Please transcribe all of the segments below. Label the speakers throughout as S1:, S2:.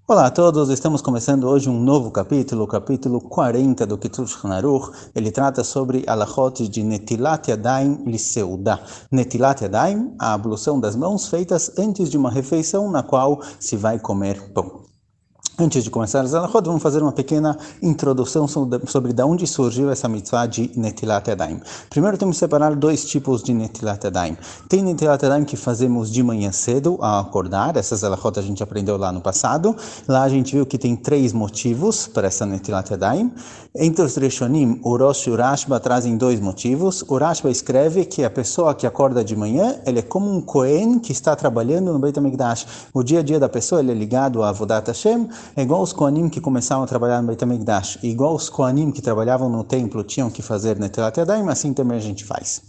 S1: Olá a todos, estamos começando hoje um novo capítulo, o capítulo 40 do Kitzur Shulchan Aruch. Ele trata sobre alachot de Netilat Yadayim Liseuda. Netilat Yadayim, a ablução das mãos feitas antes de uma refeição na qual se vai comer pão. Antes de começar as alachot, vamos fazer uma pequena introdução sobre de onde surgiu essa mitzvah de Netilat Yadayim. Primeiro temos que separar dois tipos de Netilat Yadayim. Tem Netilat Yadayim que fazemos de manhã cedo ao acordar, essas alachot a gente aprendeu lá no passado. Lá a gente viu que tem três motivos para essa Netilat Yadayim. Entre os Rishonim, o Rosh e o Rashba trazem dois motivos. O Rashba escreve que a pessoa que acorda de manhã, ele é como um Kohen que está trabalhando no Beit HaMikdash. O dia a dia da pessoa ele é ligado a Avodat Hashem. É igual os Kohanim que começavam a trabalhar no Beit HaMikdash, igual os Kohanim que trabalhavam no templo tinham que fazer Netilat Yadayim, assim também a gente faz.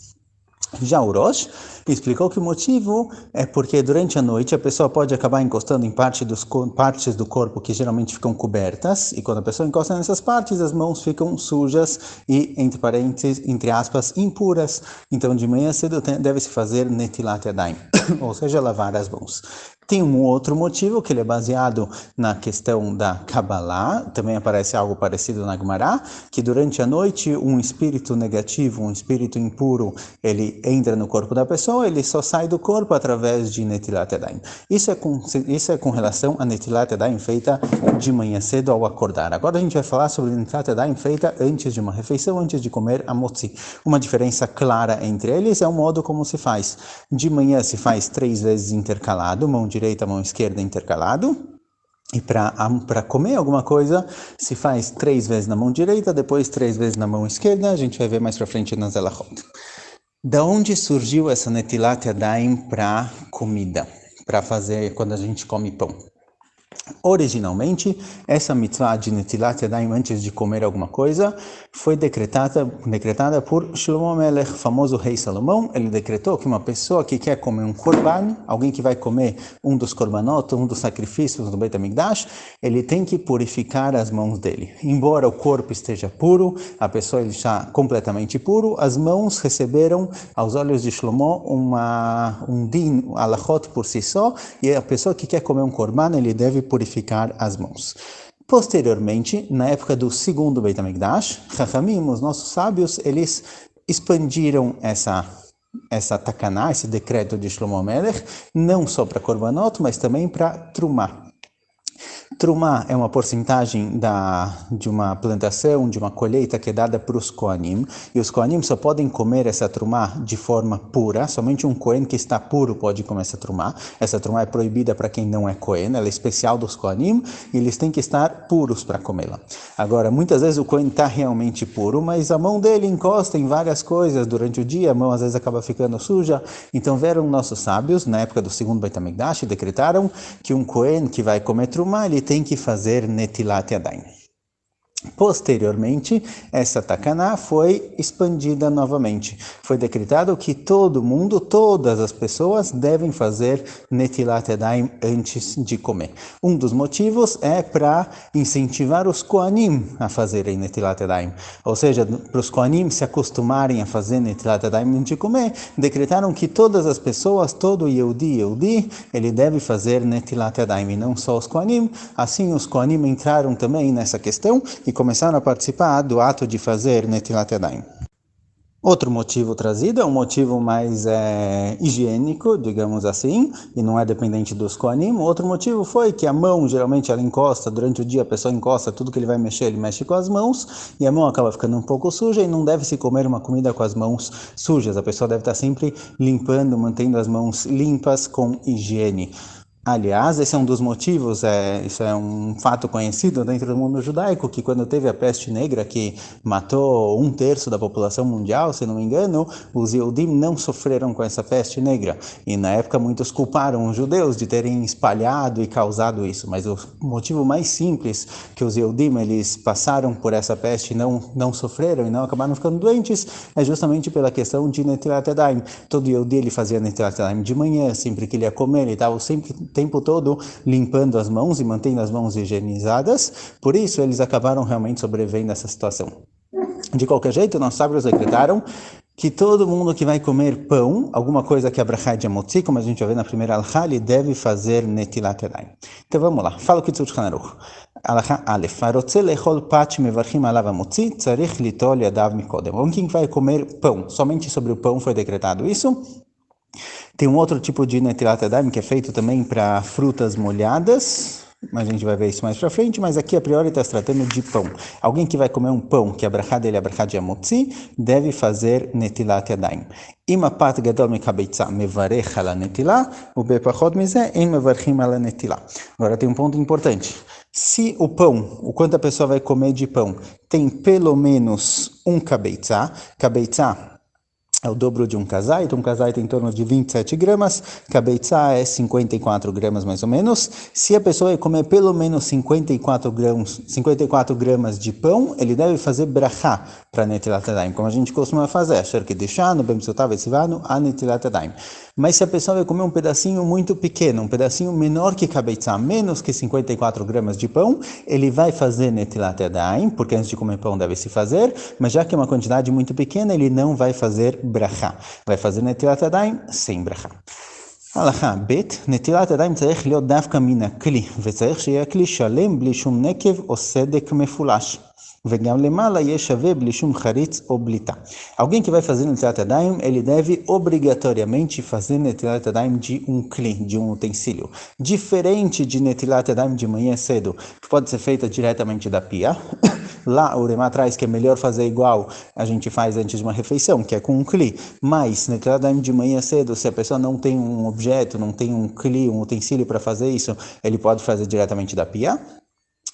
S1: Já o Rosh explicou que o motivo é porque durante a noite a pessoa pode acabar encostando em partes do corpo que geralmente ficam cobertas, e quando a pessoa encosta nessas partes, as mãos ficam sujas e, entre parênteses, entre aspas, impuras. Então, de manhã cedo deve-se fazer Netilat Yadayim, ou seja, lavar as mãos. Tem um outro motivo, que ele é baseado na questão da Kabbalah, também aparece algo parecido na Gemara, que durante a noite um espírito negativo, um espírito impuro, ele entra no corpo da pessoa, ele só sai do corpo através de Netilat Yadayim. Isso é com relação a Netilat Yadayim feita de manhã cedo ao acordar. Agora a gente vai falar sobre Netilat Yadayim feita antes de uma refeição, antes de comer a motzi. Uma diferença clara entre eles é o modo como se faz. De manhã se faz 3 vezes intercalado, mão direita, mão esquerda intercalado. E para comer alguma coisa, se faz 3 vezes na mão direita, depois 3 vezes na mão esquerda. A gente vai ver mais para frente nas alachot. Da onde surgiu essa Netilat Yadayim para comida? Para fazer quando a gente come pão? Originalmente, essa mitzvah de Netilat Yadayim antes de comer alguma coisa foi decretada por Shlomo Melech, famoso rei Salomão. Ele decretou que uma pessoa que quer comer um korban, alguém que vai comer um dos korbanot, um dos sacrifícios do Beit HaMikdash, ele tem que purificar as mãos dele. Embora o corpo esteja puro, a pessoa ele está completamente puro, as mãos receberam, aos olhos de Shlomo, um din, alachot por si só, e a pessoa que quer comer um korban, ele deve purificar as mãos. Posteriormente, na época do segundo Beit HaMikdash, Chachamim, os nossos sábios, eles expandiram essa takaná, esse decreto de Shlomo Melech, não só para korbanot, mas também para trumá. Trumá é uma porcentagem de uma plantação, de uma colheita que é dada para os Kohanim, e os Kohanim só podem comer essa trumá de forma pura, somente um Kohen que está puro pode comer essa trumá. Essa trumá é proibida para quem não é Kohen, ela é especial dos Kohanim, e eles têm que estar puros para comê-la. Agora, muitas vezes o Kohen está realmente puro, mas a mão dele encosta em várias coisas durante o dia, a mão às vezes acaba ficando suja, então vieram nossos sábios, na época do segundo Beit HaMikdash, e decretaram que um Kohen que vai comer trumá, ele tem que fazer Netilat Yadayim. Posteriormente, essa takaná foi expandida novamente. Foi decretado que todo mundo, todas as pessoas devem fazer Netilat Yadayim antes de comer. Um dos motivos é para incentivar os Kohanim a fazerem Netilat Yadayim. Ou seja, para os Kohanim se acostumarem a fazer Netilat Yadayim antes de comer, decretaram que todas as pessoas, todo Yehudi, ele deve fazer Netilat Yadayim, e não só os Kohanim. Assim, os Kohanim entraram também nessa questão e começaram a participar do ato de fazer Netilat Yadayim. Outro motivo trazido é um motivo mais higiênico, digamos assim, e não é dependente dos Kohanim. Outro motivo foi que a mão, geralmente, ela encosta, durante o dia a pessoa encosta, tudo que ele vai mexer, ele mexe com as mãos, e a mão acaba ficando um pouco suja, e não deve se comer uma comida com as mãos sujas. A pessoa deve estar sempre limpando, mantendo as mãos limpas com higiene. Aliás, esse é um dos motivos, isso é um fato conhecido dentro do mundo judaico, que quando teve a peste negra que matou 1/3 da população mundial, se não me engano, os Yehudim não sofreram com essa peste negra. E na época muitos culparam os judeus de terem espalhado e causado isso. Mas o motivo mais simples que os Yehudim eles passaram por essa peste e não sofreram e não acabaram ficando doentes é justamente pela questão de Netilat Yadayim. Todo Yehudi ele fazia Netilat Yadayim de manhã, sempre que ele ia comer, ele estava sempre tempo todo limpando as mãos e mantendo as mãos higienizadas, por isso eles acabaram realmente sobrevivendo a essa situação. De qualquer jeito, nossos sábios decretaram que todo mundo que vai comer pão, alguma coisa que é brachá de motzi, como a gente vai ver na primeira alahá, ele deve fazer netilat yadayim. Então vamos lá, fala o Kitzur Shulchan Aruch. Alahá Aleph, הרוצה לאכול פת שמברכים עליו המוציא, צריך ליטול ידיו מקודם. Quem vai comer pão, somente sobre o pão foi decretado isso. Tem um outro tipo de netilat yadayim que é feito também para frutas molhadas, mas a gente vai ver isso mais para frente, mas aqui a priori está se tratando de pão. Alguém que vai comer um pão, que a brachá dele é a brachá de amotzi, deve fazer netilat yadayim. Im apat gadol mikabeitza mevarech ala netilah, ubepachot mizeh en mevarchim ala netilah. Agora tem um ponto importante. Se o pão, o quanto a pessoa vai comer de pão, tem pelo menos um kabeitza é o dobro de um kazait, tem em torno de 27 gramas, kabeitza é 54 gramas mais ou menos. Se a pessoa vai comer pelo menos 54 gramas de pão, ele deve fazer brachá para netilat yadayim, como a gente costuma fazer, asher kedishanu, bemtzotav etzivanu, a netilat yadayim. Mas se a pessoa vai comer um pedacinho muito pequeno, um pedacinho menor que kabeitza, menos que 54 gramas de pão, ele vai fazer netilat yadayim, porque antes de comer pão deve se fazer, mas já que é uma quantidade muito pequena, ele não vai fazer ברכה, ויפזר נטילת ידיים, שים ברכה. הלכה ב' נטילת ידיים צריך להיות דווקא מן הכלי, וצריך שיהיה כלי שלם בלי שום נקב או סדק מפולש. וגם למעלה יהיה שווה בלי שום חריץ או בליטה. Alguém que vai fazer netilat yadayim, ele deve obrigatoriamente fazer netilat yadayim de um kli, de um utensílio. Diferente de netilat yadayim de manhã cedo, que pode ser feita diretamente da pia. Lá, o Rema traz que é melhor fazer igual a gente faz antes de uma refeição, que é com um kli. Mas, netilat yadayim de manhã cedo, se a pessoa não tem um objeto, não tem um kli, um utensílio para fazer isso, ele pode fazer diretamente da pia.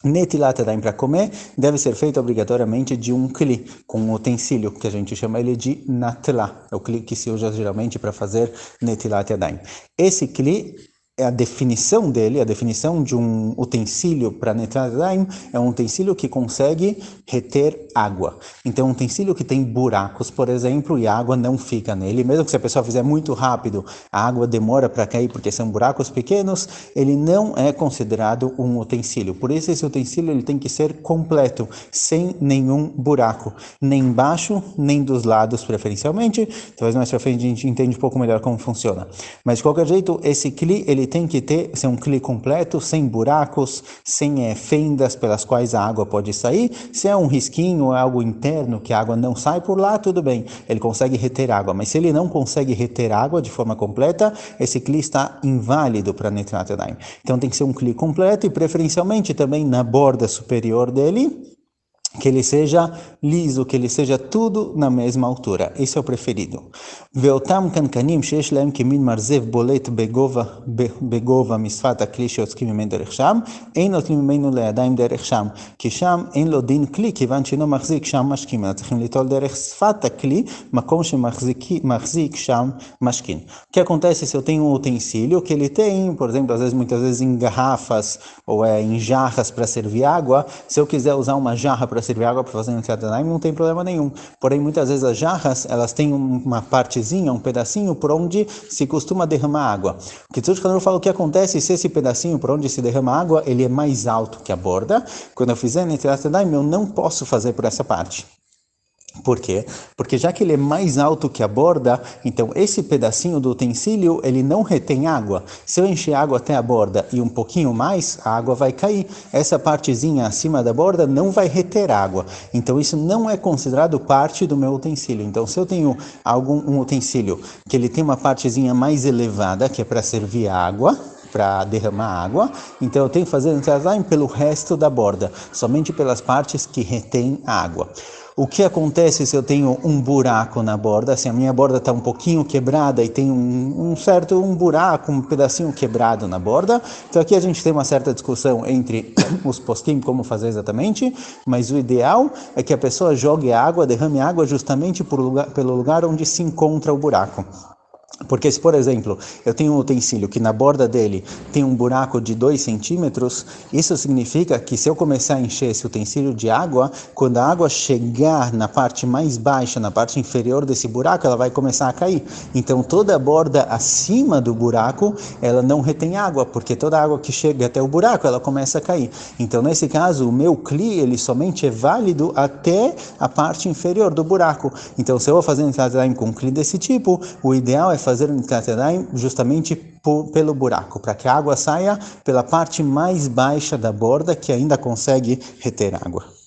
S1: Netilat yadayim para comer deve ser feito obrigatoriamente de um kli, com um utensílio, que a gente chama ele de natla, é o kli que se usa geralmente para fazer netilat yadayim. Esse kli, a definição dele, a definição de um utensílio para netilat yadayim é um utensílio que consegue reter água. Então, um utensílio que tem buracos, por exemplo, e a água não fica nele, mesmo que se a pessoa fizer muito rápido, a água demora para cair porque são buracos pequenos, ele não é considerado um utensílio. Por isso, esse utensílio ele tem que ser completo, sem nenhum buraco, nem embaixo, nem dos lados, preferencialmente. Talvez mais para frente a gente entende um pouco melhor como funciona. Mas, de qualquer jeito, esse kli, ele tem que ser um kli completo, sem buracos, sem fendas pelas quais a água pode sair. Se é um risquinho ou é algo interno que a água não sai por lá, tudo bem, ele consegue reter água. Mas se ele não consegue reter água de forma completa, esse kli está inválido para netilat yadayim. Então tem que ser um kli completo e preferencialmente também na borda superior dele, que ele seja liso, que ele seja tudo na mesma altura. Esse é o preferido. ואותם קנקנים שיש להם כמין מרזב בולט בגובה משפת הכלי שיוצקים ממנו דרך שם, אין נוטלים ממנו לידיים דרך שם, כי שם אין לו דין כלי, כיוון שאינו מחזיק שם משקים. אז צריכים ליטול דרך שפת הכלי, מקום שמחזיק שם משkin. O que acontece se eu tenho um utensílio que ele tem, por exemplo, muitas vezes em garrafas ou em jarras para servir água, se eu quiser usar uma jarra para servir água para fazer netilat yadayim, não tem problema nenhum. Porém, muitas vezes as jarras, elas têm uma partezinha, um pedacinho por onde se costuma derramar água. O Kitzur Shulchan Aruch fala o que acontece se esse pedacinho por onde se derrama água, ele é mais alto que a borda. Quando eu fizer netilat yadayim, eu não posso fazer por essa parte. Por quê? Porque já que ele é mais alto que a borda, então esse pedacinho do utensílio, ele não retém água. Se eu encher água até a borda e um pouquinho mais, a água vai cair. Essa partezinha acima da borda não vai reter água. Então isso não é considerado parte do meu utensílio. Então se eu tenho um utensílio que ele tem uma partezinha mais elevada, que é para servir água, para derramar água, então eu tenho que fazer netilat yadayim pelo resto da borda, somente pelas partes que retêm água. O que acontece se eu tenho um buraco na borda? Se a minha borda está um pouquinho quebrada e tem um buraco, um pedacinho quebrado na borda, então aqui a gente tem uma certa discussão entre os poskim, como fazer exatamente, mas o ideal é que a pessoa jogue água, derrame água justamente pelo lugar onde se encontra o buraco. Porque se, por exemplo, eu tenho um utensílio que na borda dele tem um buraco de 2 centímetros, isso significa que se eu começar a encher esse utensílio de água, quando a água chegar na parte mais baixa, na parte inferior desse buraco, ela vai começar a cair. Então toda a borda acima do buraco, ela não retém água, porque toda a água que chega até o buraco, ela começa a cair. Então nesse caso, o meu cli, ele somente é válido até a parte inferior do buraco. Então se eu vou fazer um Netilat Yadayim com um cli desse tipo, o ideal é fazer um Netilat Yadayim justamente pelo buraco, para que a água saia pela parte mais baixa da borda que ainda consegue reter água.